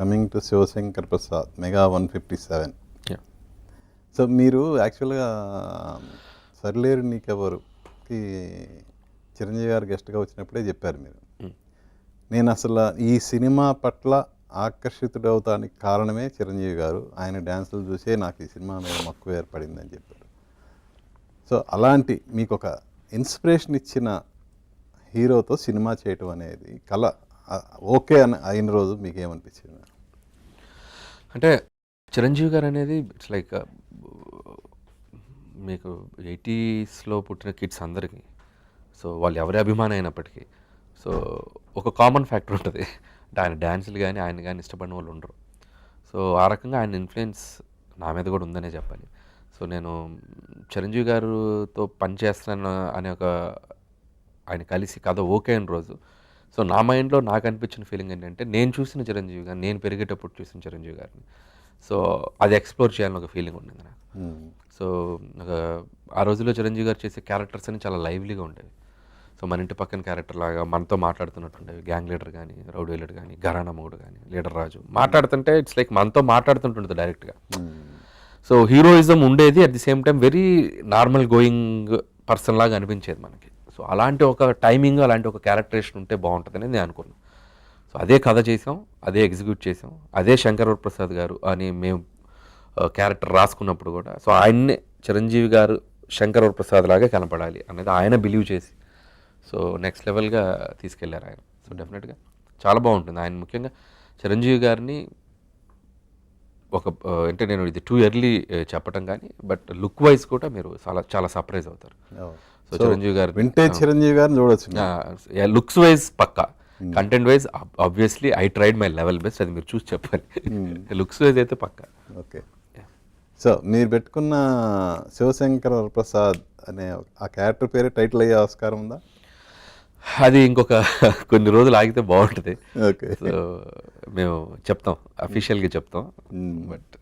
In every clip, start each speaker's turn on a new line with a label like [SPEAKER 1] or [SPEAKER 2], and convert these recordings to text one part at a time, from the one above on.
[SPEAKER 1] Coming to Shivashankar Prasad mega 157.
[SPEAKER 2] Yeah.
[SPEAKER 1] So మీరు యాక్చువల్గా సరిలేరు నీకెవరుకి చిరంజీవి గారు గెస్ట్గా వచ్చినప్పుడే చెప్పారు మీరు, నేను అసలు ఈ సినిమా పట్ల ఆకర్షితుడవుతానికి కారణమే చిరంజీవి గారు, ఆయన డ్యాన్సులు చూసే నాకు ఈ సినిమా మీద మక్కువ ఏర్పడిందని చెప్పారు. సో అలాంటి మీకు ఒక ఇన్స్పిరేషన్ ఇచ్చిన హీరోతో సినిమా చేయటం అనేది కళ ఓకే అని అయిన రోజు మీకు ఏమనిపించింది?
[SPEAKER 2] అంటే చిరంజీవి గారు అనేది ఇట్స్ లైక్ మీకు 80స్లో పుట్టిన కిడ్స్ అందరికీ, సో వాళ్ళు ఎవరి అభిమానం అయినప్పటికీ సో ఒక కామన్ ఫ్యాక్టర్ ఉంటుంది, అంటే ఆయన డ్యాన్సులు కానీ ఆయన కానీ ఇష్టపడిన వాళ్ళు ఉండరు. సో ఆ రకంగా ఆయన ఇన్ఫ్లుయెన్స్ నా మీద కూడా ఉందనే చెప్పాలి. సో నేను చిరంజీవి గారితో పనిచేస్తున్నాను అనే ఒక ఆయన కలిసి కథ ఓకే అయిన రోజు, సో నా మైండ్లో నాకు అనిపించిన ఫీలింగ్ ఏంటంటే నేను చూసిన చిరంజీవి గారిని, నేను పెరిగేటప్పుడు చూసిన చిరంజీవి గారిని, సో అది ఎక్స్ప్లోర్ చేయాలని ఒక ఫీలింగ్ ఉండింది నాకు. సో ఆ రోజుల్లో చిరంజీవి గారు చేసే క్యారెక్టర్స్ అని చాలా లైవ్లీగా ఉండేవి. సో మన ఇంటి పక్కన క్యారెక్టర్ లాగా మనతో మాట్లాడుతున్నట్టుండేవి. గ్యాంగ్ లీడర్ కానీ, రౌడీ లీడర్ కానీ, ఘరానా మొగుడు కానీ, లీడర్ రాజు మాట్లాడుతుంటే ఇట్స్ లైక్ మనతో మాట్లాడుతుంటుంది డైరెక్ట్గా. సో హీరోయిజం ఉండేది, at the same time very normal going person లాగా అనిపించేది మనకి. సో అలాంటి ఒక టైమింగ్, అలాంటి ఒక క్యారెక్టరేషన్ ఉంటే బాగుంటుందని నేను అనుకున్నాను. సో అదే కథ చేసాం, అదే ఎగ్జిక్యూట్ చేసాం, అదే శంకర్ ప్రసాద్ గారు అని మేము క్యారెక్టర్ రాసుకున్నప్పుడు కూడా సో ఆయన్నే చిరంజీవి గారు శంకర్ ప్రసాద్ లాగా కనపడాలి అనేది ఆయన బిలీవ్ చేసి సో నెక్స్ట్ లెవెల్గా తీసుకెళ్లారు ఆయన. సో డెఫినెట్గా చాలా బాగుంటుంది. ఆయన ముఖ్యంగా చిరంజీవి గారిని ఒక అంటే నేను ఇది టూ ఇయర్లీ చెప్పటం కానీ, బట్ లుక్ వైజ్ కూడా మీరు చాలా సర్ప్రైజ్ అవుతారు. సో చిరంజీవి గారు
[SPEAKER 1] వింటేజ్ చిరంజీవి గారిని చూడొచ్చు.
[SPEAKER 2] లుక్స్ వైజ్ పక్కా, content wise obviously I tried my level best, అది మీరు చూసి చెప్పాలి. లుక్స్ వైజ్ అయితే పక్కా.
[SPEAKER 1] ఓకే. సో మీరు పెట్టుకున్న శివశంకర్ ప్రసాద్ అనే ఆ క్యారెక్టర్ పేరే టైటిల్ అయ్యే ఆస్కారం ఉందా?
[SPEAKER 2] అది ఇంకొక కొన్ని రోజులు ఆగితే బాగుంటుంది.
[SPEAKER 1] ఓకే.
[SPEAKER 2] సో మేము చెప్తాం, అఫీషియల్గా చెప్తాం, బట్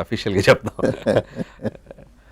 [SPEAKER 2] అఫీషియల్గా చెప్తాం.